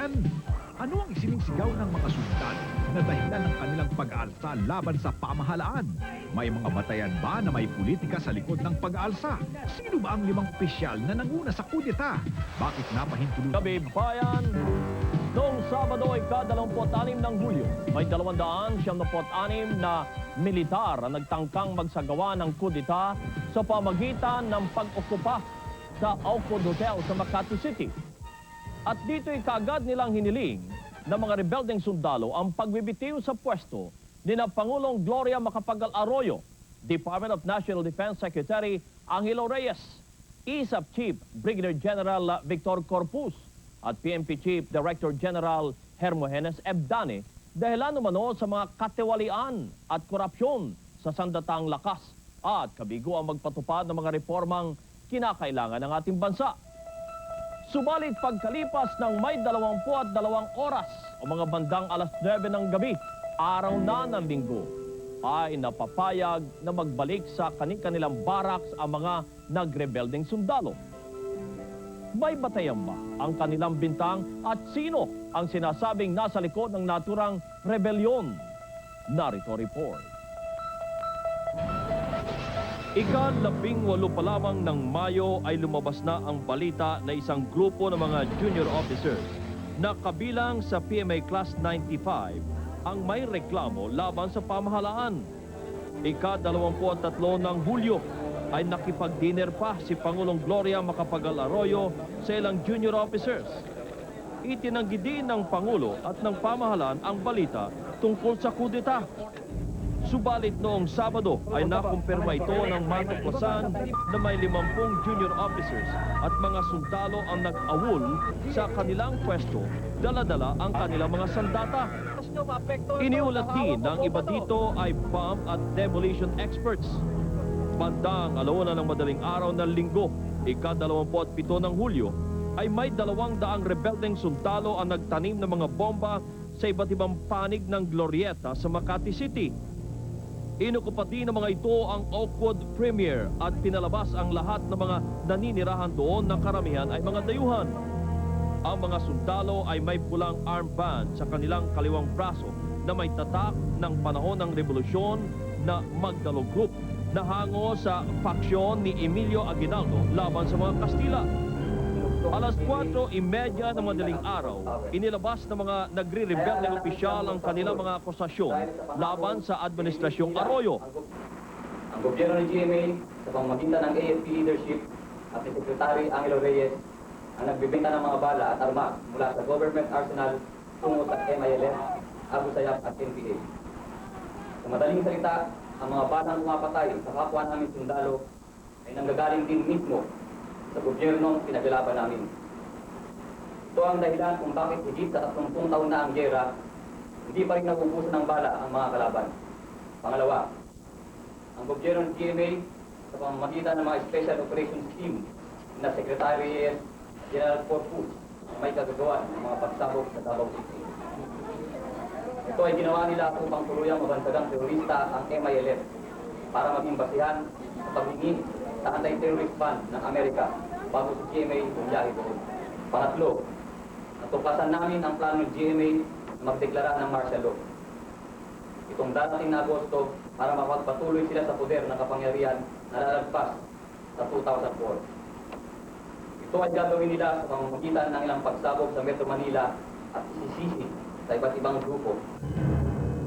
bayan. Ano ang isiningsigaw ng mga sundalo na dahilan ng kanilang pag-aalsa laban sa pamahalaan? May mga batayan ba na may politika sa likod ng pag-aalsa? Sino ba ang 5 opisyal na nanguna sa kudeta? Bakit napahintulutan? Gabi bayan, noong Sabado ay ika-26 ng Hulyo, may 276 na militar ang nagtangkang magsagawa ng kudeta sa pamagitan ng pag-okupa sa Oakwood Hotel sa Makati City. At dito'y kaagad nilang hiniling ng mga rebeldeng sundalo ang pagbibitiw sa pwesto ni na Pangulong Gloria Macapagal Arroyo, Department of National Defense Secretary Angelo Reyes, ISAF Chief Brigadier General Victor Corpus at PNP Chief Director General Hermogenes Ebdane dahilan umano sa mga katiwalian at korupsyon sa sandatang lakas at kabigo ang magpatupad ng mga reformang kinakailangan ng ating bansa. Subalit pagkalipas ng may 22 oras o mga bandang alas 9 ng gabi, araw na ng linggo, ay napapayag na magbalik sa kanilang barracks ang mga nagrebeldeng sundalo. May batayan ba ang kanilang bintang at sino ang sinasabing nasa likod ng naturang rebelyon? Narito report. Ika-18 pa lamang ng Mayo ay lumabas na ang balita na isang grupo ng mga junior officers na kabilang sa PMA Class 95 ang may reklamo laban sa pamahalaan. Ika-23 ng Hulyo ay nakipag-dinner pa si Pangulong Gloria Macapagal Arroyo sa ilang junior officers. Itinanggi din ng Pangulo at ng pamahalaan ang balita tungkol sa kudeta. Subalit noong Sabado ay nakumpirma ito ng matuklasan na may 50 junior officers at mga sundalo ang nag-awol sa kanilang pwesto, dala-dala ang kanilang mga sandata. Iniulat din ng iba dito ay bomb at demolition experts. Bandang 1:00 ng madaling araw ng linggo, ika-27 ng Hulyo, ay may 200 rebeldeng sundalo ang nagtanim ng mga bomba sa iba't ibang panig ng Glorieta sa Makati City. Inukupa din ng mga ito ang Oakwood Premier at pinalabas ang lahat ng mga naninirahan doon na karamihan ay mga dayuhan. Ang mga sundalo ay may pulang armband sa kanilang kaliwang braso na may tatak ng panahon ng revolusyon na Magdalo Group na hango sa faksyon ni Emilio Aguinaldo laban sa mga Kastila. Alas 4:30 ng madaling araw, inilabas ng mga nagre-rebeldeng opisyal ang kanilang mga akusasyon laban sa Administrasyong Arroyo. Ang gobyerno ng GMA sa pamamagitan ng AFP leadership at ni Secretary Angelo Reyes ang nagbibenta ng mga bala at arma mula sa government arsenal tungo sa MILF, Abu Sayyaf at NPA. Sa madaling salita, ang mga balang pumapatay sa kapwa namin sundalo ay nanggagaling din mismo sa gobyernong pinaglalaban namin. Ito ang dahilan kung bakit higit sa 30 taon na ang giyera, hindi pa rin nagubusan ng bala ang mga kalaban. Pangalawa, ang gobyerno ng GMA sa pamamagitan ng mga Special Operations Team na Secretary General Corpus may kagagawan ng mga pagsabog sa Davao City. Ito ay ginawa nila upang tuluyang mabansagang terorista ang MILF para maging basihan sa paghingi sa anti-terrorist fund ng Amerika bago sa GMA bumiyahe doon. Pangatlo, natuklasan namin ang plano ng GMA na magdeklara ng martial law. Itong darating na Agosto para makapagpatuloy sila sa poder ng kapangyarihan na lalagpas sa 2004. Ito ay gagawin nila sa pamamagitan ng ilang pagsabog sa Metro Manila at isisisi sa iba't ibang grupo.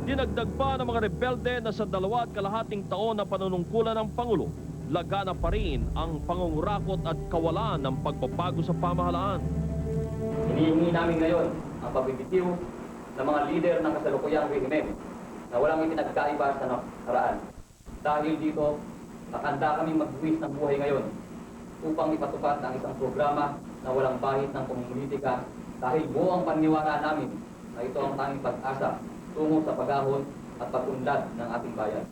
Dinagdag pa ng mga rebelde na sa 2.5 taon na panunungkulan ng Pangulo, lagana pa rin ang pangungurakot at kawalan ng pagbabago sa pamahalaan. Hinihingi namin ngayon ang pagbibitiw ng mga lider ng kasalukuyang rehimen na walang ipinagkaiba sa nakaraan. Dahil dito, nakahanda kami magbuwis ng buhay ngayon upang ipatupad ang isang programa na walang bahid ng pamumulitika dahil buo ang paniwala namin na ito ang tanging pag-asa tungo sa pagahon at pag-unlad ng ating bayan.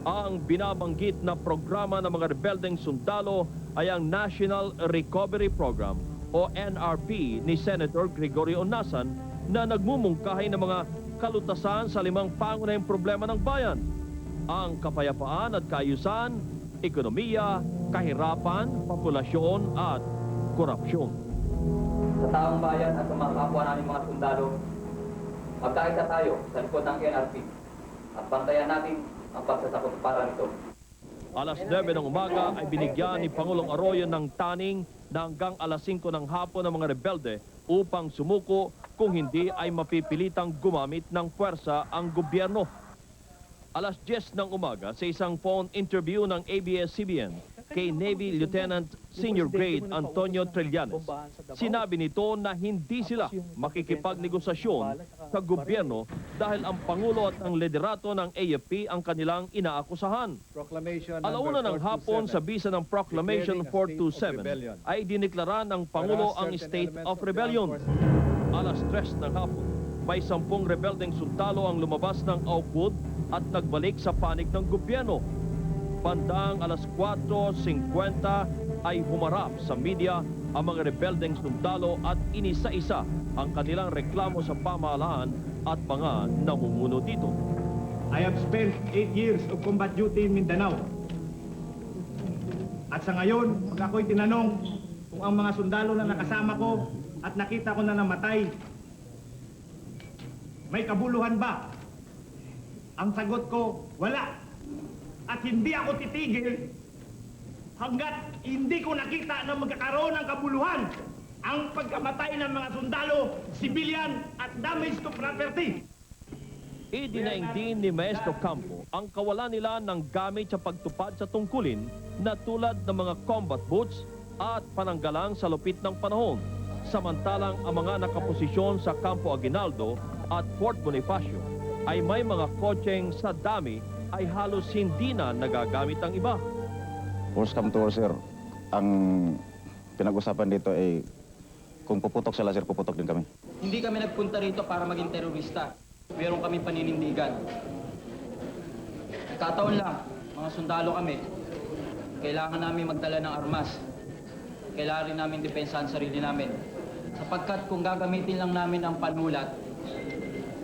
Ang binabanggit na programa ng mga rebeldeng sundalo ay ang National Recovery Program o NRP ni Senator Gregorio Onasan na nagmumungkahi ng mga kalutasan sa 5 pangunahing problema ng bayan: ang kapayapaan at kaayusan, ekonomiya, kahirapan, populasyon at korupsyon. Sa sa taong bayan at sa mga kapwa namin mga sundalo, magkaisa tayo sa likod ng NRP at bantayan natin ang pagsasakot para nito. Alas 9 ng umaga ay binigyan ni Pangulong Arroyo ng taning na hanggang alas 5 ng hapon ng mga rebelde upang sumuko kung hindi ay mapipilitang gumamit ng puwersa ang gobyerno. Alas 10 ng umaga sa isang phone interview ng ABS-CBN kay Navy Lieutenant Senior Grade Antonio Trillanes, sinabi nito na hindi sila makikipagnegosasyon sa gobyerno dahil ang Pangulo at ang liderato ng AFP ang kanilang inaakusahan. Alauna ng hapon sa bisa ng Proclamation 427 ay diniklara ng Pangulo ang State of Rebellion. Alas 3 ng hapon, may 10 rebeldeng sundalo ang lumabas ng Oakwood at nagbalik sa panig ng gobyerno. Bandang alas 4:50 ay humarap sa media ang mga rebeldeng sundalo at inisa-isa ang kanilang reklamo sa pamahalaan at mga namumuno dito. I have spent 8 years of combat duty in Mindanao. At sa ngayon, pag ako'y tinanong kung ang mga sundalo na nakasama ko at nakita ko na namatay, may kabuluhan ba? Ang sagot ko, wala. At hindi ako titigil hanggat hindi ko nakita na magkakaroon ng kabuluhan ang pagkamatay ng mga sundalo, civilian at damage to property. Idinaing din ni Maestro Campo ang kawalan nila ng gamit sa pagtupad sa tungkulin na tulad ng mga combat boots at pananggalang sa lupit ng panahon. Samantalang ang mga nakaposisyon sa Campo Aguinaldo at Fort Bonifacio ay may mga kotseng sa dami ay halos hindi na nagagamit ang iba. Worst come to worst, sir. Ang pinag-usapan dito ay kung puputok sila, sir, puputok din kami. Hindi kami nagpunta rito para maging terorista. Meron kami paninindigan. Kataon lang, mga sundalo kami. Kailangan namin magdala ng armas. Kailangan rin namin depensahan sarili namin. Sapagkat kung gagamitin lang namin ang panulat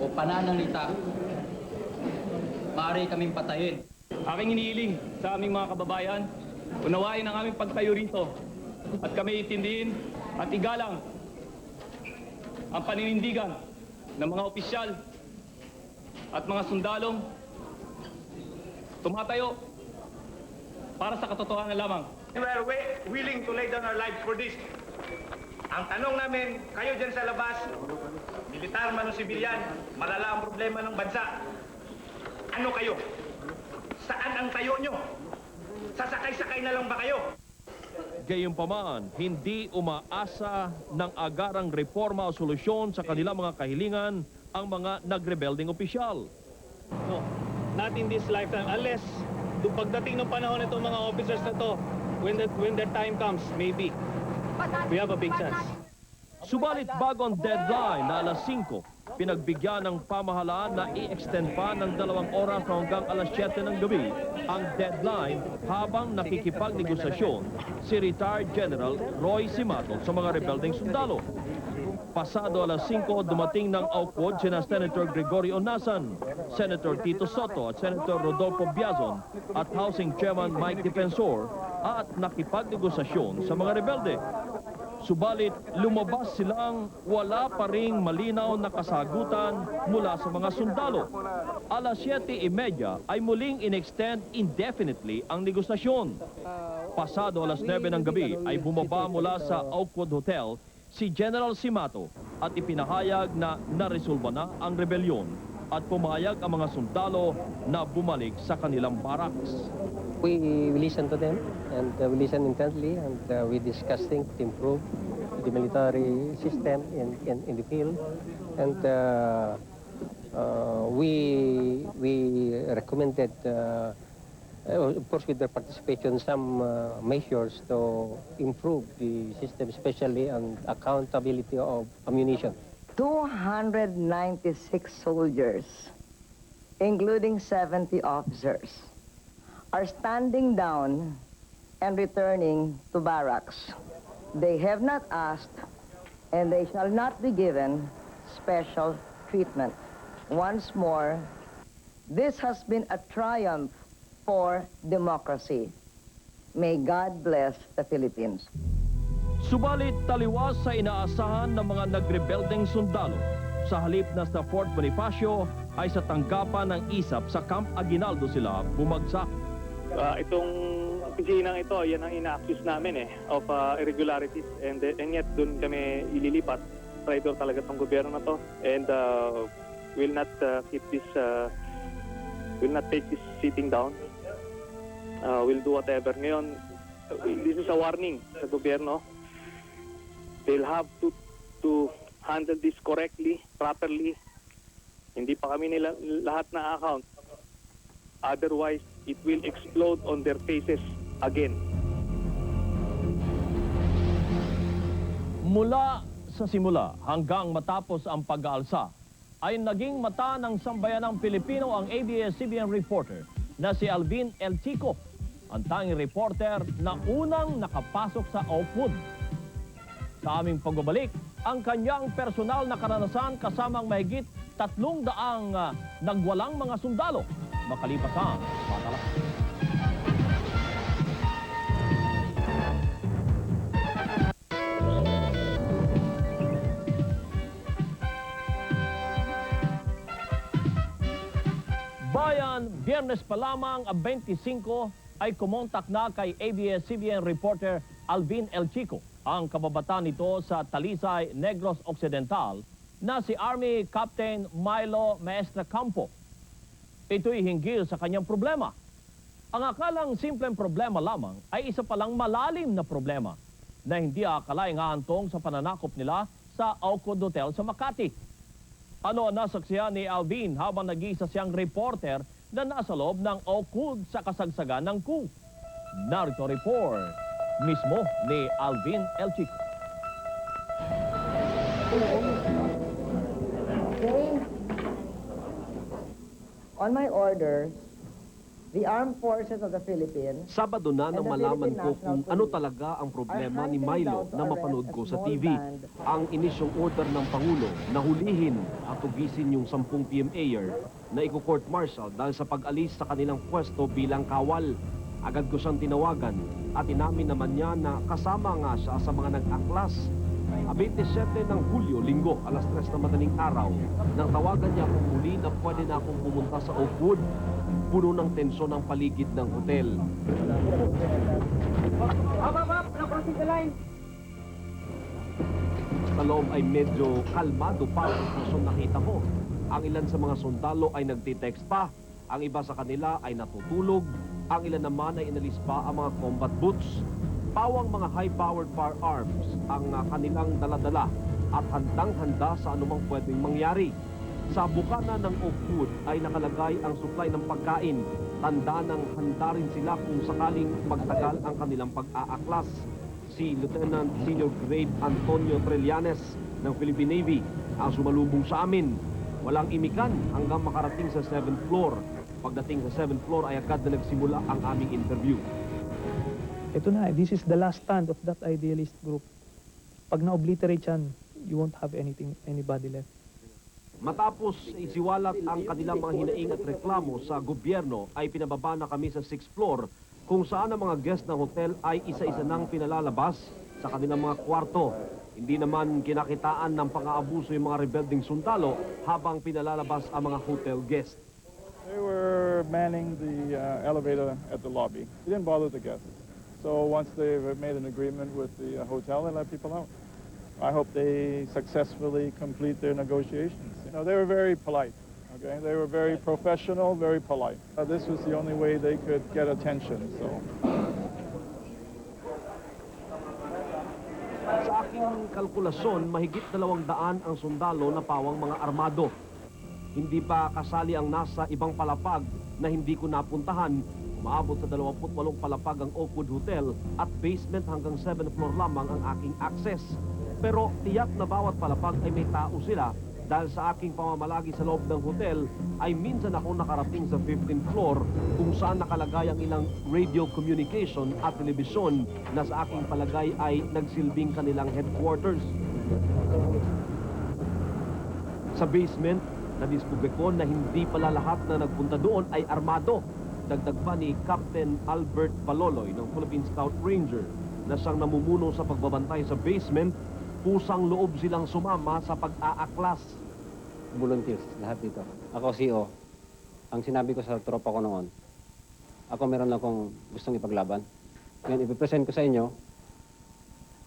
o pananalita, maaari kaming patayin. Aking iniiling sa aming mga kababayan, unawain ang aming pagtayo rito at kami itindihin at igalang ang paninindigan ng mga opisyal at mga sundalong tumatayo para sa katotohanan lamang. We are willing to lay down our lives for this. Ang tanong namin, kayo dyan sa labas, militar man o sibilyan, malala ang problema ng bansa. Ano kayo? Saan ang tayo nyo? Sasakay-sakay na lang ba kayo? Gayunpaman, hindi umaasa ng agarang reforma o solusyon sa kanilang mga kahilingan ang mga nagrebelding opisyal. No, not in this lifetime. Unless, pagdating ng panahon itong mga officers na to, when the time comes, maybe, we have a big chance. Subalit bago ang deadline na alas 5, pinagbigyan ng pamahalaan na i-extend pa ng 2 oras hanggang alas 7 ng gabi ang deadline habang nakikipagnegosasyon si retired General Roy Simato sa mga rebelding sundalo. Pasado alas 5, dumating ng Oakwood sina Senator Gregorio Onasan, Senator Tito Soto at Senator Rodolfo Biazon at Housing Chairman Mike Defensor at nakipagnegosasyon sa mga rebelde. Subalit, lumabas silang wala pa ring malinaw na kasagutan mula sa mga sundalo. Alas 7:30 ay muling in-extend indefinitely ang negosasyon. Pasado alas 9 ng gabi ay bumaba mula sa Oakwood Hotel si General Simato at ipinahayag na naresolba na ang rebelyon at pumayag ang mga sundalo na bumalik sa kanilang barracks. We listen to them and we listen intently and we discuss things to improve the military system in the field and we recommended of course with their participation some measures to improve the system, especially on accountability of ammunition. 296 soldiers, including 70 officers, are standing down and returning to barracks. They have not asked, and they shall not be given special treatment. Once more, this has been a triumph for democracy. May God bless the Philippines. Subalit taliwas sa inaasahan ng mga nagrebeldeng sundalo. Sa halip na sa Fort Bonifacio ay sa tanggapan ng ISAP sa Camp Aguinaldo sila bumagsak. Itong opisinang ito, yan ang ina-accuse namin of irregularities and yet dun kami ililipat. Traitor talaga tong gobyerno na to and will not take this sitting down. We'll do whatever. Ngayon, this is a warning sa gobyerno. They'll have to handle this correctly, properly. Hindi pa kami nila lahat na account. Otherwise, it will explode on their faces again. Mula sa simula hanggang matapos ang pag-aalsa, ay naging mata ng sambayanang Pilipino ang ABS-CBN reporter na si Alvin El Chico, ang tanging reporter na unang nakapasok sa Oakwood. Sa aming pagbabalik, ang kanyang personal na karanasan kasamang mahigit 300 nagwalang mga sundalo makalipas ang patalasan. Bayan, Biyernes pa lamang ang 25 ay kumontak na kay ABS-CBN reporter Alvin El Chico, ang kababataan nito sa Talisay, Negros Occidental, na si Army Captain Milo Maestra Campo. Ito'y hinggil sa kanyang problema. Ang akalang simpleng problema lamang ay isa palang malalim na problema na hindi akalaing aantong sa pananakop nila sa Oakwood Hotel sa Makati. Ano ang nasaksihan ni Alvin habang nag-iisa siyang reporter na nasa loob ng Oakwood sa kasagsagan ng coup? Narito report mismo ni Alvin El Chico. On my orders, the Armed Forces of the Philippines Sabado na nang malaman ko kung ano talaga ang problema ni Milo na mapanood ko sa TV. Ang inisyong order ng Pangulo na hulihin at tugisin yung 10 PMAer na iko-court martial dahil sa pag-alis sa kanilang pwesto bilang kawal. Agad ko siyang tinawagan at inamin naman niya na kasama nga siya sa mga nag-aklas. 27 ng Hulyo, Linggo, alas 3 na madaling araw, nang tawagan niya akong muli na pwede na akong pumunta sa Oakwood. Puno ng tensyon ang paligid ng hotel. Sa loob ay medyo kalmado pa ang sitwasyon nakita ko. Ang ilan sa mga sundalo ay nagtitext pa, ang iba sa kanila ay natutulog, ang ilan naman ay inalis pa ang mga combat boots. Pawang mga high-powered firearms ang kanilang daladala at handang-handa sa anumang pwedeng mangyari. Sa bukana ng Oakwood ay nakalagay ang supply ng pagkain. Tanda ng handa rin sila kung sakaling magtagal ang kanilang pag-aaklas. Si Lieutenant Senior Grade Antonio Trillanes ng Philippine Navy ang sumalubong sa amin. Walang imikan hanggang makarating sa 7th floor. Pagdating sa 7th floor ay agad na nagsimula ang aming interview. Ito na, this is the last stand of that idealist group. Pag na-obliterate yan, you won't have anybody left. Matapos isiwalat ang kanilang mga hinaing at reklamo sa gobyerno, ay pinababa na kami sa 6th floor kung saan ang mga guest ng hotel ay isa-isa nang pinalalabas sa kanilang mga kwarto. Hindi naman kinakitaan ng pang-aabuso yung mga rebelding sundalo habang pinalalabas ang mga hotel guests. They were manning the elevator at the lobby. They didn't bother the guests. So once they've made an agreement with the hotel, they let people out. I hope they successfully complete their negotiations. You know, they were very polite, okay? They were very professional, very polite. This was the only way they could get attention, so. Sa aking kalkulasyon, mahigit 200 ang sundalo na pawang mga armado. Hindi pa kasali ang nasa ibang palapag na hindi ko napuntahan. Maabot sa 28 palapag ang Oakwood Hotel at basement hanggang 7th floor lamang ang aking access. Pero tiyak na bawat palapag ay may tao sila dahil sa aking pamamalagi sa loob ng hotel ay minsan ako nakarating sa 15th floor kung saan nakalagay ang ilang radio communication at telebisyon na sa aking palagay ay nagsilbing kanilang headquarters. Sa basement, nadiskubre ko na hindi pala lahat na nagpunta doon ay armado. Dagdag pa ni Captain Albert Baloloy ng Philippine Scout Ranger na siyang namumuno sa pagbabantay sa basement, pusang loob silang sumama sa pag-aaklas. Volunteers, lahat dito. Ako CEO. Ang sinabi ko sa tropa ko noon, ako meron akong gustong ipaglaban. Ngayon, ipipresent ko sa inyo,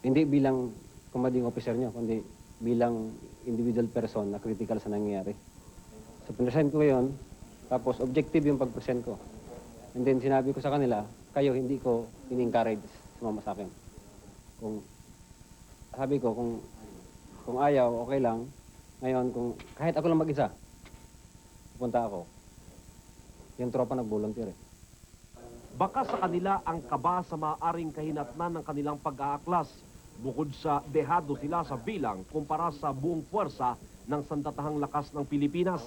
hindi bilang commanding officer nyo, kundi bilang individual person na critical sa nangyayari. So, present ko yun, tapos objective yung pag-present ko. And then, sinabi ko sa kanila, kayo, hindi ko in-encourage sumama sa akin. Sabi ko, kung ayaw, okay lang. Ngayon, kung kahit ako lang mag-isa, pupunta ako. Yung tropa nag-volunteer eh. Baka sa kanila ang kaba sa maaring kahinatnan ng kanilang pag-aaklas. Bukod sa dehado sila sa bilang kumpara sa buong puwersa ng sandatahang lakas ng Pilipinas.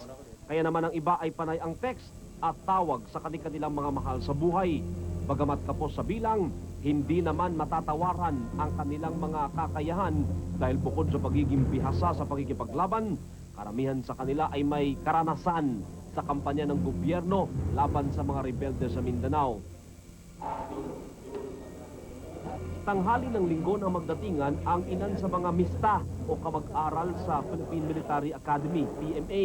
Kaya naman ang iba ay panay ang text at tawag sa kanilang mga mahal sa buhay. Bagamat kapos sa bilang, hindi naman matatawaran ang kanilang mga kakayahan dahil bukod sa pagiging bihasa sa pagkikipaglaban, karamihan sa kanila ay may karanasan sa kampanya ng gobyerno laban sa mga rebelde sa Mindanao. Tanghali ng linggo ng magdatingan ang ilan sa mga mista o kamag-aral sa Philippine Military Academy, PMA,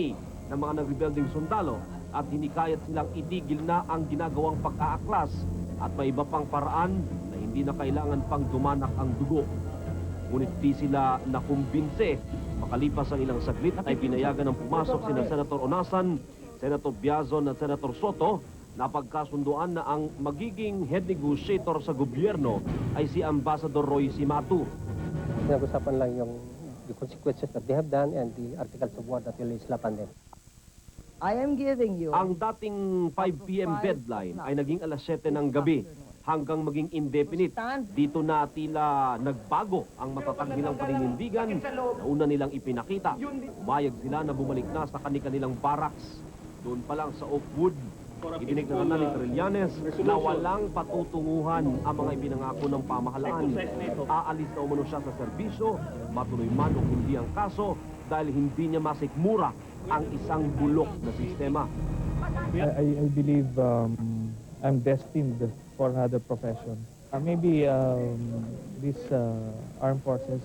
ng mga nagrebelding sundalo at hinikayat silang itigil na ang ginagawang pag-aaklas at may iba pang paraan na hindi na kailangan pang dumanak ang dugo. Ngunit di sila nakumbinse. Makalipas ang ilang saglit ay pinayagan ng pumasok sina Senator Onasan, Senator Biazon at Senator Soto na pagkasunduan na ang magiging head negotiator sa gobyerno ay si Ambassador Roy Cimatu. Pinag-usapan lang yung the consequences that they have done and the articles of war that will slap on them. I am giving you... Ang dating 5 p.m. deadline ay naging alas 7 ng gabi hanggang maging indefinite. Dito na tila nagbago ang matatag nilang paninindigan na una nilang ipinakita. Umayag sila na bumalik na sa kanilang barracks. Doon pa lang sa Oakwood, idineklara na ni Trillanes na walang patutunguhan ang mga ipinangako ng pamahalaan. Aalis na umano siya sa serbisyo, matuloy man o hindi ang kaso dahil hindi niya masikmura ang isang bulok na sistema. I believe I'm destined for another profession. Maybe this armed forces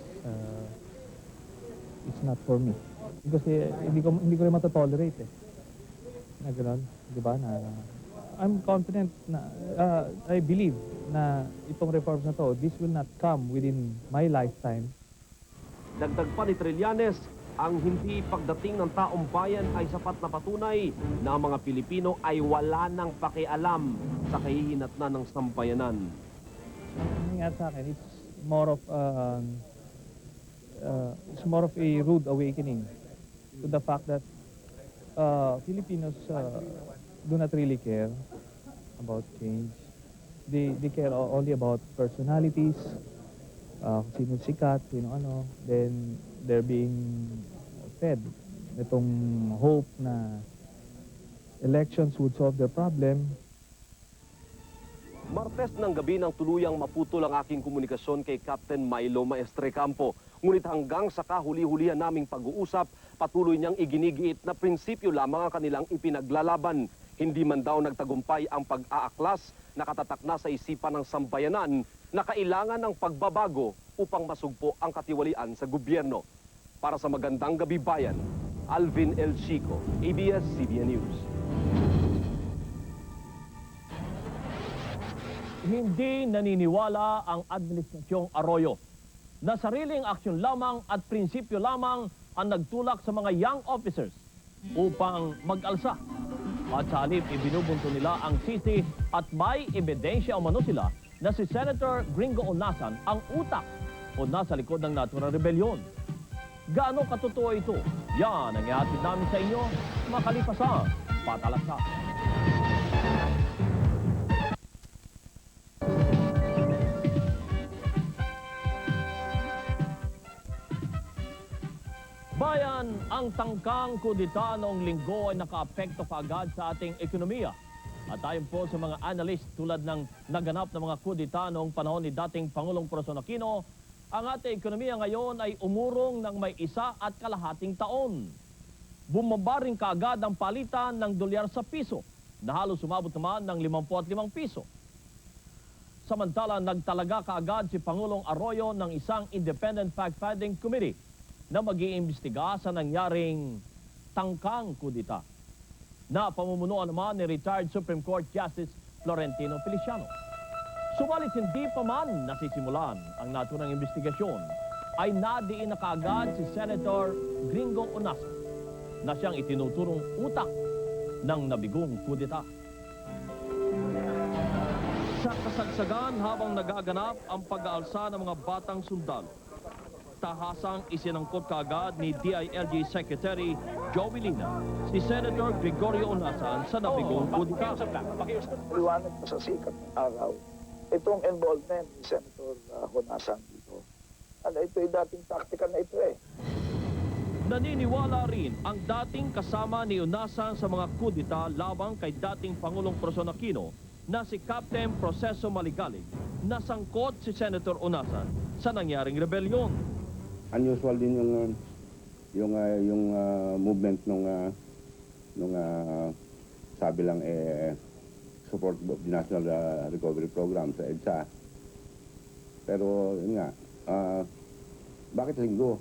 is not for me. Because hindi ko rin matatolerate eh. Na gano'n, di ba? I'm confident na, I believe na itong reforms na to, this will not come within my lifetime. Dagdag pa ni Trillanes, ang hindi pagdating ng taong bayan ay sapat na patunay na ang mga Pilipino ay wala nang pakialam sa kahihinatnan ng sambayanan. Nangyayari sa akin, it's more of a rude awakening to the fact that Filipinos do not really care about change. They care only about personalities, sino sikat, sino ano. Then they're being fed itong hope na elections would solve their problem. Martes ng gabi nang tuluyang maputol ang aking komunikasyon kay Captain Milo Maestre Campo. Ngunit hanggang sa kahuli-hulihan naming pag-uusap, patuloy niyang iginigiit na prinsipyo lamang ang kanilang ipinaglalaban. Hindi man daw nagtagumpay ang pag-aaklas na katatak na sa isipan ng sambayanan na kailangan ng pagbabago upang masugpo ang katiwalian sa gobyerno. Para sa Magandang Gabi Bayan, Alvin El Chico, ABS-CBN News. Hindi naniniwala ang Administrasyong Arroyo na sariling aksyon lamang at prinsipyo lamang ang nagtulak sa mga young officers upang mag-alsa. At sa halip, ibinubunto nila ang sisi at may ebidensya umano sila na si Senator Gringo Onasan ang utak o nasa likod ng Natural Rebellion. Gaano katotoo ito? Yan ang ihatid namin sa inyo makalipas sa Patalasan. Bayan, ang tangkang kudita noong linggo ay nakaapekto kaagad sa ating ekonomiya. At ayon po sa mga analyst tulad ng naganap na mga kudita noong panahon ni dating Pangulong Corazon Aquino, ang ating ekonomiya ngayon ay umurong ng may 1.5 taon. Bumaba rin kaagad ang palitan ng dolyar sa piso na halos sumabot naman ng 55 piso. Samantala, nagtalaga kaagad si Pangulong Arroyo ng isang independent fact-finding committee na mag-iimbestiga sa nangyaring tangkang kudita. Na pamumunuan naman ni retired Supreme Court Justice Florentino Feliciano. Subalit hindi pa man nasisimulan ang naturang investigasyon, ay nadiin na kaagad si Senator Gringo Onasan na siyang itinuturong utak ng nabigong kudita. Sa kasagsagan habang nagaganap ang pag-aalsa ng mga batang sundalo, tahasang isinangkot kaagad ni DILG Secretary Joey Lina si Senator Gregorio Onasan sa nabigong kudita. Liwanag pa sa sikat ng araw itong involvement ni Senator Onasan dito. Ito'y dating tactical na ito eh. Naniniwala rin ang dating kasama ni Onasan sa mga kudita labang kay dating Pangulong Corazon Aquino na si Captain Proceso Maligalig na sangkot si Senator Onasan sa nangyaring rebelyon. Unusual din yung movement nung sabi lang support of the National Recovery Program sa EDSA. Pero yun nga, bakit linggo?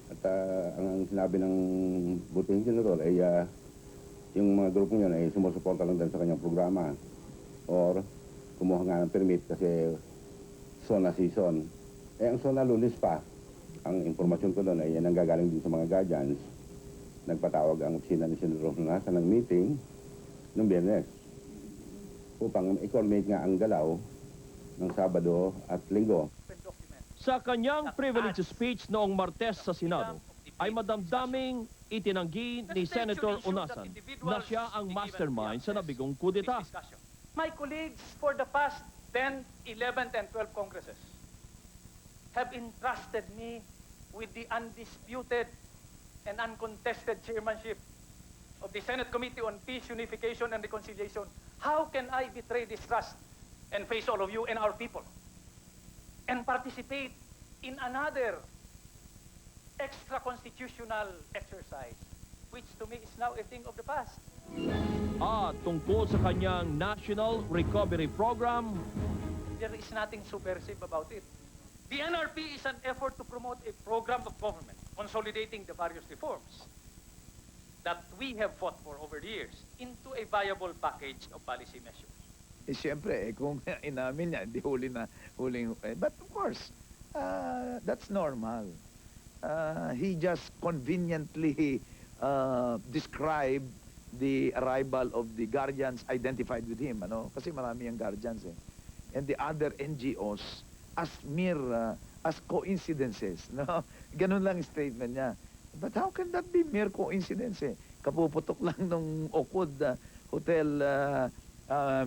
At ang sinabi ng buting general ay yung mga grupong yun ay sumusuporta lang din sa kanyang programa or kumuha nga ng permit kasi SONA season. Ang SONA lunes pa. Ang informasyon ko doon ay nanggagaling din sa mga guardians. Nagpatawag ang opisina ni Senator Onasan ng meeting noong Biyernes upang i-coordinate nga ang galaw ng Sabado at Linggo. Sa kanyang privilege speech noong Martes sa Senado, ay madamdaming itinanggi ni Senator Onasan na siya ang mastermind sa nabigong kudeta. My colleagues for the past 10, 11, and 12 Congresses have entrusted me with the undisputed and uncontested chairmanship of the Senate Committee on Peace, Unification, and Reconciliation. How can I betray this trust and face all of you and our people and participate in another extra-constitutional exercise, which to me is now a thing of the past? At tungkol sa kanyang National Recovery Program, there is nothing subversive about it. The NRP is an effort to promote a program of government consolidating the various reforms that we have fought for over the years into a viable package of policy measures. Siyempre, kung inamin niya, hindi huling. But of course, that's normal. He just conveniently described the arrival of the guardians identified with him, kasi marami ang guardians and the other NGOs as mere as coincidences, ganun lang statement niya. But how can that be mere coincidence? Kapuputok lang nung Okud Hotel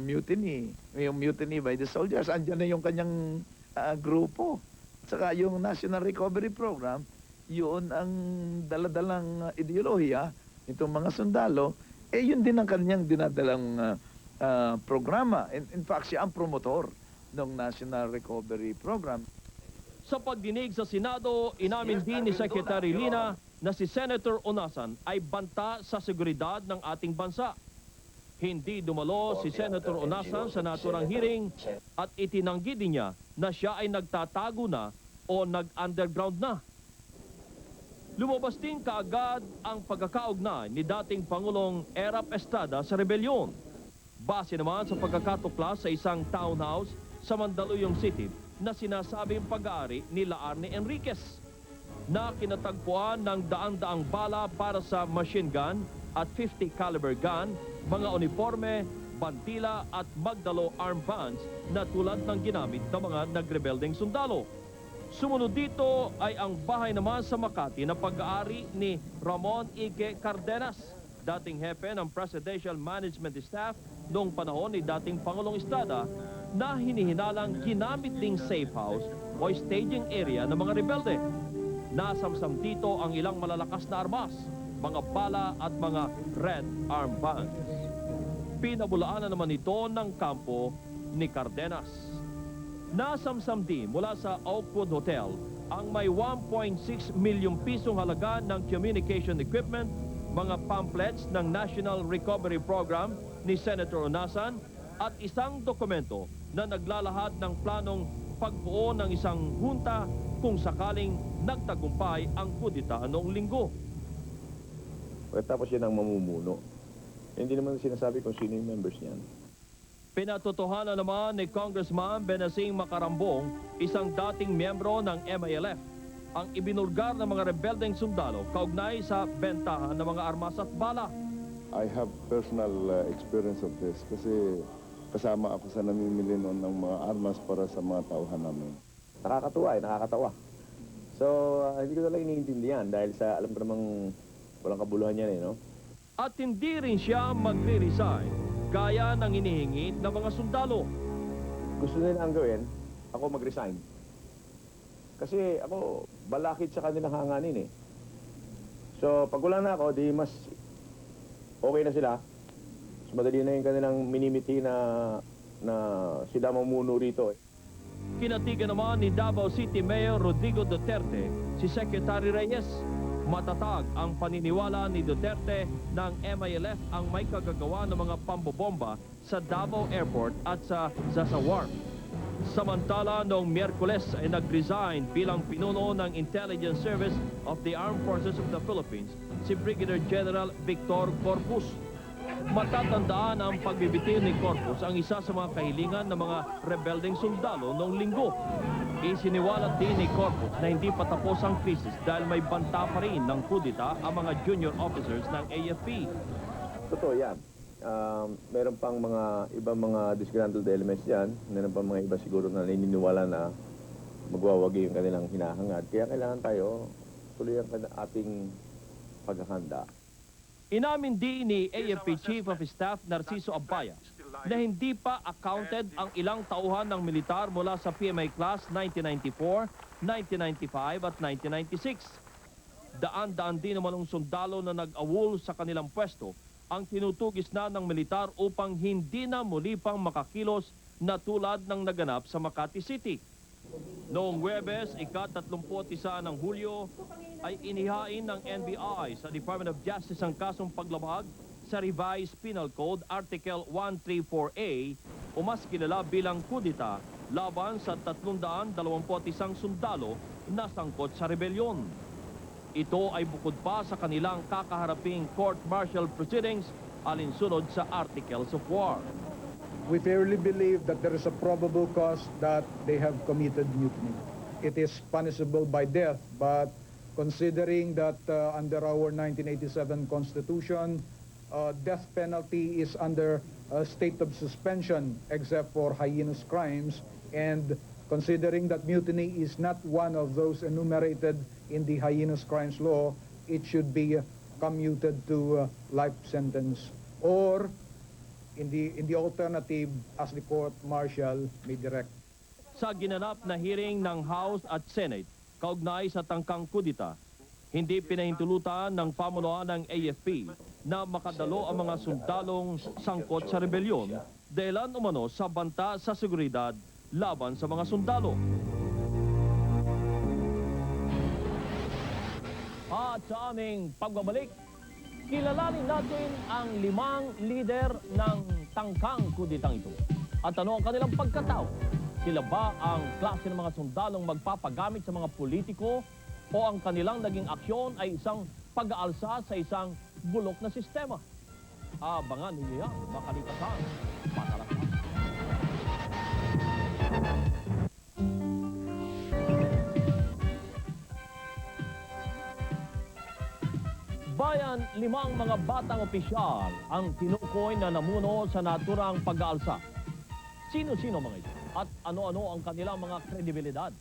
mutiny, yung mutiny by the soldiers, andyan na yung kanyang grupo. Saka yung National Recovery Program, yun ang daladalang ideolohiya itong mga sundalo, yun din ang kanyang dinadalang programa. In fact, siya ang promotor ng National Recovery Program. Sa pagdinig sa Senado, inamin din ni Secretary Lina na si Senator Onasan ay banta sa seguridad ng ating bansa. Hindi dumalo si Senator Onasan sa naturang hearing at itinanggi din niya na siya ay nagtatago na o nag-underground na. Lumabas din kaagad ang pagkakaugnay ni dating Pangulong Erap Estrada sa rebelyon. Base naman sa pagkakatuklas sa isang townhouse sa Mandaluyong City na sinasabing pag-aari ni Arne Enriquez na kinatagpuan ng daan-daang bala para sa machine gun at 50 caliber gun, mga uniforme, bantila at magdalo armbands na tulad ng ginamit ng mga nagrebeldeng sundalo. Sumunod dito ay ang bahay naman sa Makati na pag-aari ni Ramon Ike Cardenas, dating hepe ng Presidential Management Staff noong panahon ni dating Pangulong Estrada, na hinihinalang ginamit ding safe house o staging area ng mga rebelde. Nasamsam dito ang ilang malalakas na armas, mga bala at mga red armbands. Pinabulaanan naman ito ng kampo ni Cardenas. Nasamsam din mula sa Oakwood Hotel ang may 1.6 milyong pisong halaga ng communication equipment, mga pamphlets ng National Recovery Program ni Senator Onasan at isang dokumento na naglalahad ng planong pagbuo ng isang hunta kung sakaling nagtagumpay ang kudita noong linggo. Tapos yan ang mamumuno. Hindi naman sinasabi kung sino yung members niyan. Pinatotohanan naman ni Congressman Benasing Macarambong, isang dating miyembro ng MILF, ang ibinulgar ng mga rebeldeng sundalo kaugnay sa bentahan ng mga armas at bala. I have personal experience of this kasi kasama ako sa namimili noon ng mga armas para sa mga tauhan namin. Nakakatawa. So, hindi ko talaga iniintindihan dahil sa alam ko namang walang kabuluhan yan no? At hindi rin siya magre-resign gaya ng inihingi ng mga sundalo. Gusto nila ang gawin, ako mag-resign. Kasi ako, balakid sa kanilang hanganin So, pag wala na ako, di mas okay na sila. Mas madali na yung kanilang minimiti na sila mamuno rito. Kinatigan naman ni Davao City Mayor Rodrigo Duterte si Secretary Reyes. Matatag ang paniniwala ni Duterte ng MILF ang may kagagawa ng mga pambobomba sa Davao Airport at sa Zaza Wharf. Samantala, noong Miyerkules ay nag-resign bilang pinuno ng Intelligence Service of the Armed Forces of the Philippines si Brigadier General Victor Corpus. Matatandaan ang pagbibitiw ni Corpus ang isa sa mga kahilingan ng mga rebeldeng sundalo noong linggo. Isiniwalat din ni Corpus na hindi pa tapos ang krisis dahil may banta pa rin ng kudita ang mga junior officers ng AFP. Totoo yan. Meron pang mga ibang mga disgruntled elements dyan. Meron pang mga iba siguro na naniniwala na magwawagi yung kanilang hinahangad. Kaya kailangan tayo tuloy ang ating paghahanda. Inamin din ni AFP Chief of Staff Narciso Abaya na hindi pa accounted ang ilang tauhan ng militar mula sa PMA Class 1994, 1995 at 1996. Daan-daan din naman ang sundalo na nag-awol sa kanilang pwesto ang tinutugis na ng militar upang hindi na muli pang makakilos na tulad ng naganap sa Makati City. Noong Huwebes, ika-31 ng Hulyo, ay inihain ng NBI sa Department of Justice ang kasong paglabag sa Revised Penal Code Article 134A o mas kilala bilang kudita laban sa 321 sundalo na sangkot sa rebelyon. Ito ay bukod pa sa kanilang kakaharaping court-martial proceedings alinsunod sa Articles of War. We fairly believe that there is a probable cause that they have committed mutiny. It is punishable by death, but considering that under our 1987 Constitution, death penalty is under a state of suspension except for heinous crimes, and considering that mutiny is not one of those enumerated in the heinous crimes law, it should be commuted to life sentence, or in the alternative, as the court-martial may direct. Sa ginanap na hearing ng House at Senate, kaugnay sa tangkang kudita, hindi pinahintulutan ng pamunuan ng AFP na makadalo ang mga sundalong sangkot sa rebelyon dahilan umano sa banta sa seguridad laban sa mga sundalo. At sa aming pagbabalik, kilalanin natin ang 5 lider ng tangkang kuditang ito. At ano ang kanilang pagkatao? Sila ba ang klase ng mga sundalong magpapagamit sa mga politiko o ang kanilang naging aksyon ay isang pag-aalsa sa isang bulok na sistema? Abangan ninyo yan, makalitasan. Patalasan. Bayan, 5 mga batang opisyal ang tinukoy na namuno sa naturang pag-aalsa. Sino-sino mga ito? At ano-ano ang kanilang mga kredibilidad?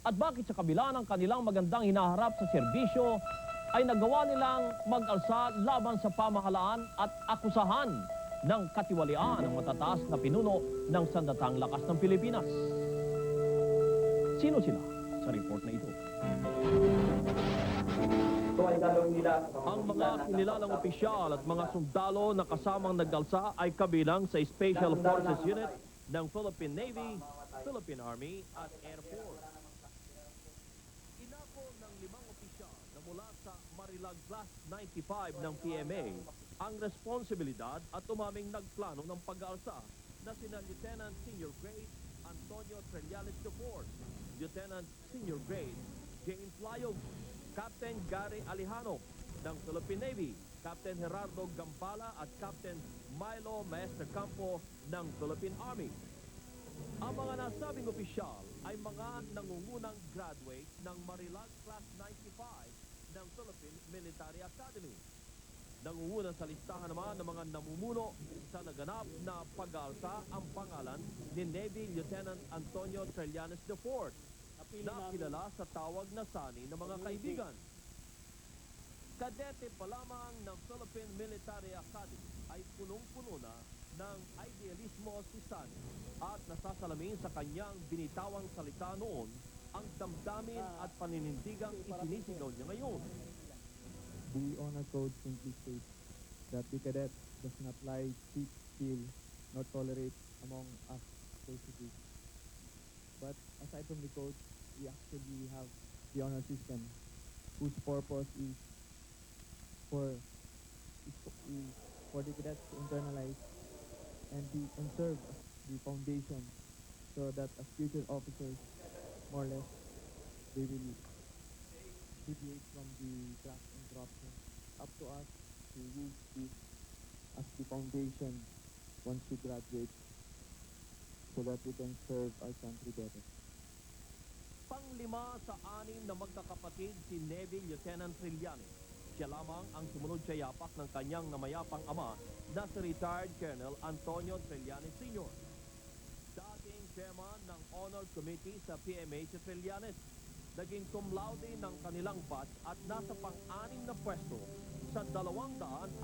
At bakit sa kabila ng kanilang magandang hinaharap sa serbisyo, ay nagawa nilang mag-alsa laban sa pamahalaan at akusahan ng katiwalian ng matataas na pinuno ng sandatang lakas ng Pilipinas? Sino sila sa report na ito? Ang mga kinilalang opisyal at mga sundalo na kasamang nag-alsa ay kabilang sa Special Forces Unit ng Philippine Navy, Philippine Army at Air Force. Inako ng 5 opisyal na mula sa Marilag Class 95 ng PMA ang responsibilidad at umaming nagplano ng pag-aalsa na sina Lieutenant Senior Grade Antonio Trillanes IV, Lieutenant Senior Grade James Layog, Captain Gary Alejano ng Philippine Navy, Captain Gerardo Gambala at Captain Milo Maestrecampo ng Philippine Army. Ang mga nasabing opisyal ay mga nangungunang graduate ng Marilag Class 95 ng Philippine Military Academy. Nangungunan sa listahan naman ng mga namumuno sa naganap na pag-aalsa ang pangalan ni Navy Lieutenant Antonio Trillanes IV na kilala sa tawag na Sani ng mga kaibigan. Kadete pa lamang ng Philippine Military Academy ay punong-puno na ng idealismo si Sani at nasasalamin sa kanyang binitawang salita noon ang damdamin at paninindigang isinisigaw niya ngayon. The honor code simply states that the cadet does not lie, cheat, steal, nor tolerate among us associates. But aside from the code, we actually have the honor system, whose purpose is for the cadets to internalize and serve as the foundation, so that as future officers, more or less, they will deviate from the graft and corruption. Up to us to use this as the foundation once we graduate, so that we can serve our country better. Panglima sa 6 na magkakapatid si Navy Lieutenant Trillanes. Siya lamang ang sumunod sa yapak ng kanyang namayapang ama na si retired Colonel Antonio Trillanes Sr. Dating chairman ng Honor Committee sa PMA si Trillanes. Naging cum laude ng kanilang batch at nasa pang-6 na pwesto sa 213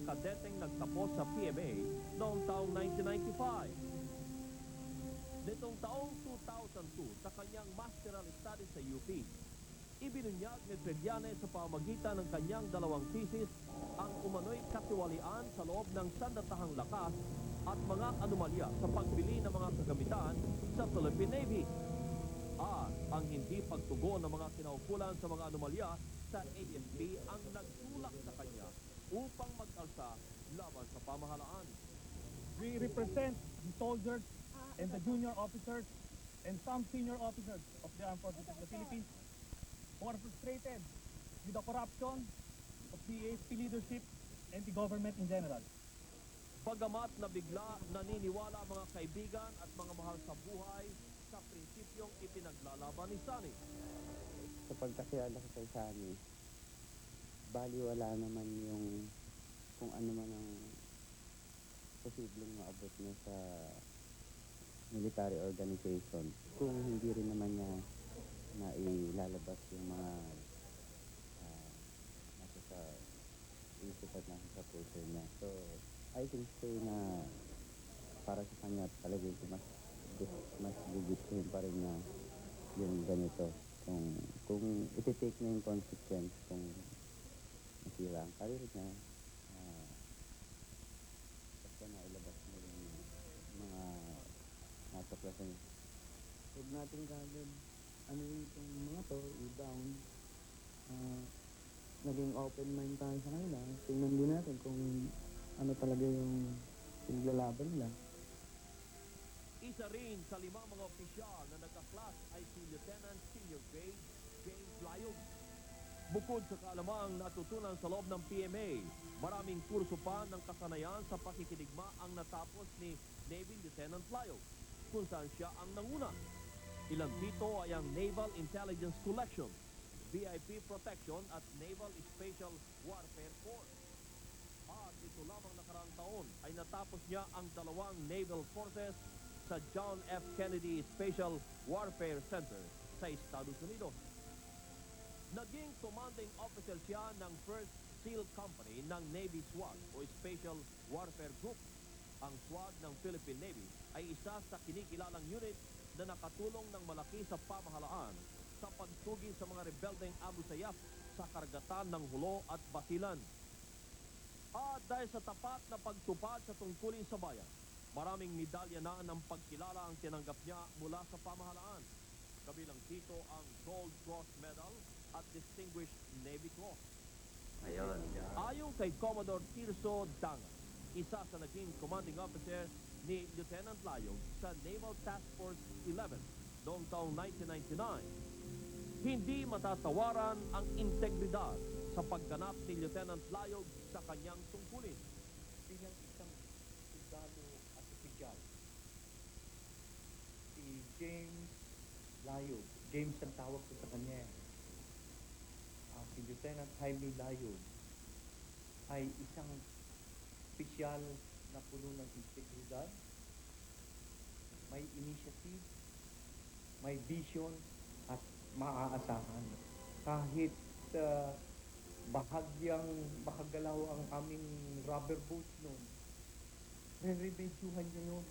kadeteng nagtapos sa PMA noong taong 1995. Nitong taong 2002 sa kanyang masteral studies sa UP, ibinunyag ni Trillanes sa pamagitan ng kanyang 2 thesis ang umano'y katiwalian sa loob ng sandatahang lakas at mga anomalya sa pagbili ng mga kagamitan sa Philippine Navy. At ang hindi pagtugon ng mga kinaukulan sa mga anomalya sa AFP ang nagtulak sa kanya upang mag-alsa laban sa pamahalaan. We represent the soldiers and the junior officers and some senior officers of the Armed Forces of the Philippines who are frustrated with the corruption of the AFP leadership and the government in general. Bagamat na bigla naniniwala ang mga kaibigan at mga mahal sa buhay sa prinsipyong ipinaglalaban ni Sani. Sa pagkakilala ko kay Sani, baliwala naman yung kung ano man ang posibleng maabot niya sa military organization. Kung hindi rin naman niya na ilalabas yung mga nasa sa isip at nasa sa puso niya. So, I can say na para sa kanya talaga mas gugustuhin pa rin niya yung ganito. Kung iti-take na yung consequence, kung masira ang karir niya, basta na ilabas mo yung mga nasa klasan. Huwag natin kagad ano itong mga to, i-down. Naging open mind tayo sa kanila. Tingnan din natin kung ano talaga yung pinaglalaban nila. Isa rin sa 5 mga opisyal na nagka-class ay si Lieutenant Senior Grade James Layog. Bukod sa kaalamang natutunan sa loob ng PMA, maraming kurso pa ng kasanayan sa pakikidigma ang natapos ni Navy Lieutenant Layog, kung saan siya ang nanguna. Ilan dito ay ang Naval Intelligence Collection, VIP Protection at Naval Special Warfare Force. At ito lamang nakaraang taon ay natapos niya ang 2 naval forces sa John F. Kennedy Special Warfare Center sa Estados Unidos. Naging commanding officer siya ng 1st SEAL Company ng Navy SWAT o Special Warfare Group. Ang SWAT ng Philippine Navy ay isa sa kinikilalang unit na nakatulong ng malaki sa pamahalaan sa pagtugis sa mga rebeldeng Abu Sayyaf sa karagatan ng Hulo at Basilan. At dahil sa tapat na pagtupad sa tungkulin sa bayan, maraming medalya na ng pagkilala ang tinanggap niya mula sa pamahalaan. Kabilang dito ang Gold Cross Medal at Distinguished Navy Cross. Ayon kay Commodore Tirso Danga, isa sa naging commanding officer ni Lieutenant Layog sa Naval Task Force 11 noong taong 1999. Hindi matatawaran ang integridad sa pagganap ni Lieutenant Layog sa kanyang tungkulin. Bilang isang sundalo at opisyal, si James Layog, James ang tawag ko sa kanya, si Lieutenant Jaime Layog ay isang opisyal na puno ng integridad, may initiative, may vision at maaasahan. Kahit bahagyang makagalaw ang aming rubber boat noon, re-remedyuhan niya yun.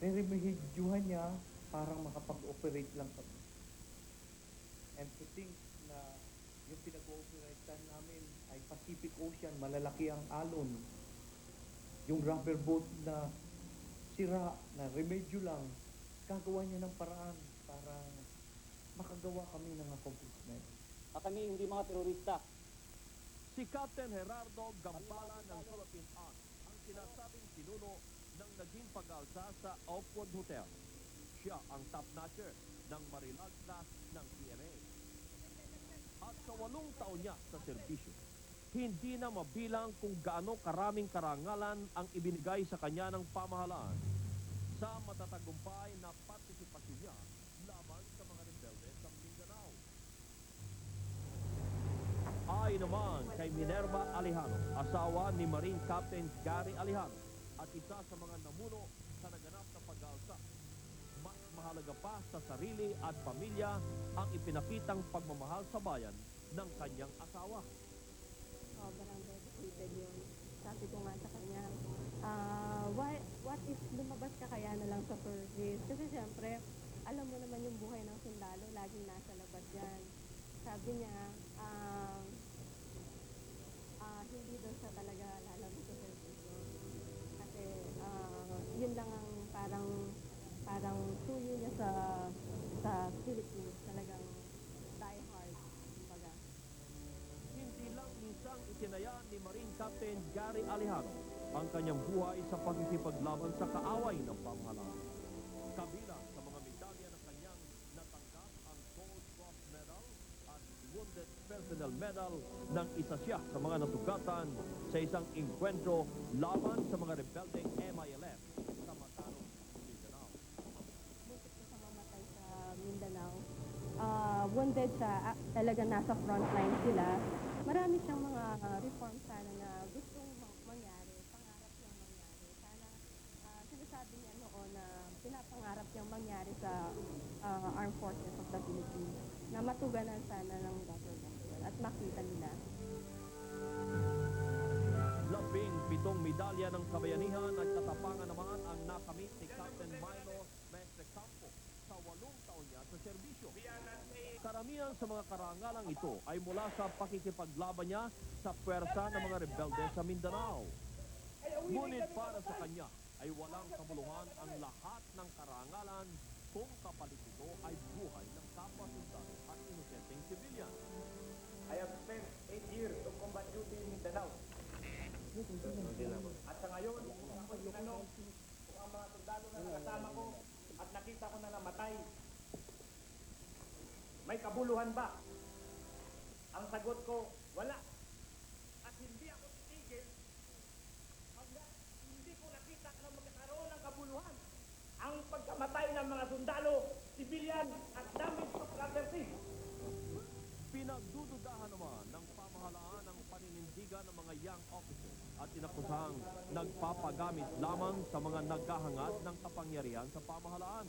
Re-remedyuhan niya para makapag-operate lang kami. And to think na yung pinag-ooperate namin ay Pacific Ocean, malalaki ang alon. Yung rubber boat na sira, na remedyo lang, gagawa niya ng paraan para makagawa kami ng accomplishment. Kami hindi mga terorista. Si Captain Gerardo Gambala ng Philippine Army ang sinasabing pinuno ng naging pag-alsa sa Oakwood Hotel. Siya ang top notcher ng Marilag class ng PMA. At sa 8 taon niya sa serbisyo, hindi na mabilang kung gaano karaming karangalan ang ibinigay sa kanya ng pamahalaan sa matatagumpay na partisipasyon niya laban sa mga rebelde sa Mindanao. Ay naman kay Minerva Alejano, asawa ni Marine Captain Gary Alejano at isa sa mga namuno sa naganap na pag-aalsa. Mas mahalaga pa sa sarili at pamilya ang ipinakitang pagmamahal sa bayan ng kanyang asawa. Sobrang dedicated yun. Sabi ko nga sa kanya, what if lumabas ka kaya na lang sa service? Kasi siyempre, alam mo naman yung buhay ng sundalo, laging nasa labas yan. Sabi niya, hindi daw siya talaga lalabas sa service. Kasi yun lang ang parang suyo niya sa Philippines. Talagang die hard, kumbaga. Hindi lang minsang itinaya ni Marine Captain Gary Alejano ang kanyang buhay sa pagkikipaglaban sa kaaway ng pamahalaan. Kabilang sa mga medalya na kanyang natanggap ang Gold Cross Medal at Wounded Personnel Medal ng isa siya sa mga natugatan sa isang engkwentro laban sa mga rebeldeng MILF sa Matano, Mindanao. Buntis ko sa mamatay sa Mindanao. Wounded siya, talaga nasa frontline sila. Marami siyang mga reform sana na gustong mangyari, pangarap niyang mangyari. Sana sinasabi niya noon na pinapangarap niyang mangyari sa Armed Forces of the Philippines na matuganan sana ng government at makita nila. 17 medalya ng kabayanihan at katapangan naman ang nakamit ni Captain Milo Mestre Campo sa 8 taon niya sa serbisyo. Karamihan sa mga karangalang ito ay mula sa pakikipaglaban niya sa pwersa ng mga rebelde sa Mindanao. Ngunit para sa kanya ay walang kabuluhan ang lahat ng karangalan kung kapalit ito ay buhay ng kapwa-sundalo at inosenteng sibilyan. I have spent 8 years of combat duty in Mindanao. At sa ngayon, ako tinanong kung ang mga sundalo na nakasama ko at nakita ko na namatay, may kabuluhan ba? Ang sagot ko, wala. At hindi ako titigil hanggang hindi ko nakita na magkakaroon ng kabuluhan ang pagkamatay ng mga sundalo, sibilyan at damage to property. Pinagdududahan naman ng pamahalaan ang paninindigan ng mga young officers at inakusang nagpapagamit lamang sa mga naghahangad ng kapangyarihan sa pamahalaan.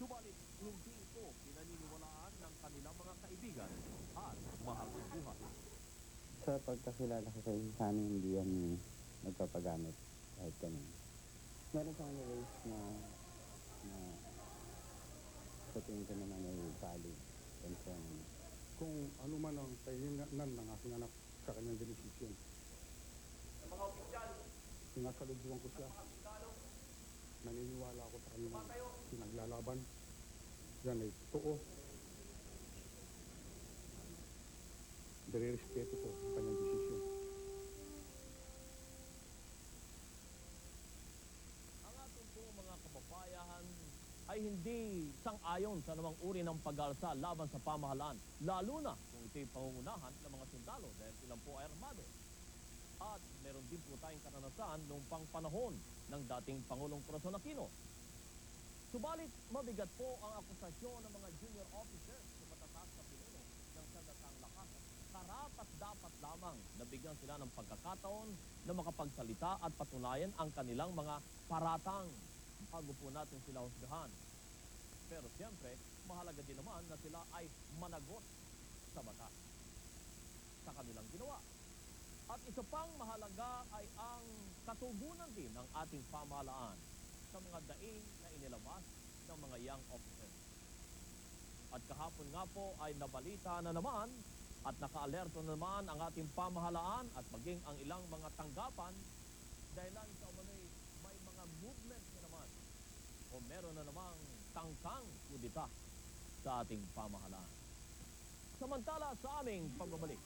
Subalit, hindi ito pinaniniwalaan ng kanilang mga kaibigan at mahal ng buhay. Sa pagkakilala ko sa amin, hindi yan nagpapagamit kahit kami. Meron sa mga ways na sa tingin ko naman ay valid and so on. Kung ano man ang kailangan ng aking anak sa kanyang benepisyon. Mga opisyal, Sinasalubuhan ko siya. Naniniwala ako sa kanilang pinaglalaban. Yan ay totoo. Respeto ko ang kanyang desisyon. hindi sang-ayon sa namang uri ng pag-alsa laban sa pamahalaan, lalo na kung ito'y pangungunahan ng mga sundalo dahil silang po ay armado. At meron din po tayong karanasan noong pang panahon ng dating Pangulong Corazon Aquino. Subalit, mabigat po ang akusasyon ng mga junior officers sa matataas na pinuno ng sandatang lakas. Karapat-dapat lamang na bigyan sila ng pagkakataon na makapagsalita at patunayan ang kanilang mga paratang bago po natin sila husgahan. Pero siyempre, mahalaga din naman na sila ay managot sa batas sa kanilang ginawa. At isa pang mahalaga ay ang katugunan din ng ating pamahalaan sa mga daing na inilabas ng mga young officers. At kahapon nga po ay nabalita na naman at naka-alerto na naman ang ating pamahalaan at maging ang ilang mga tanggapan dahilan sa umano'y may mga movement na naman o meron na namang tangkang kudita sa ating pamahalaan. Samantala sa aming pagbabalik,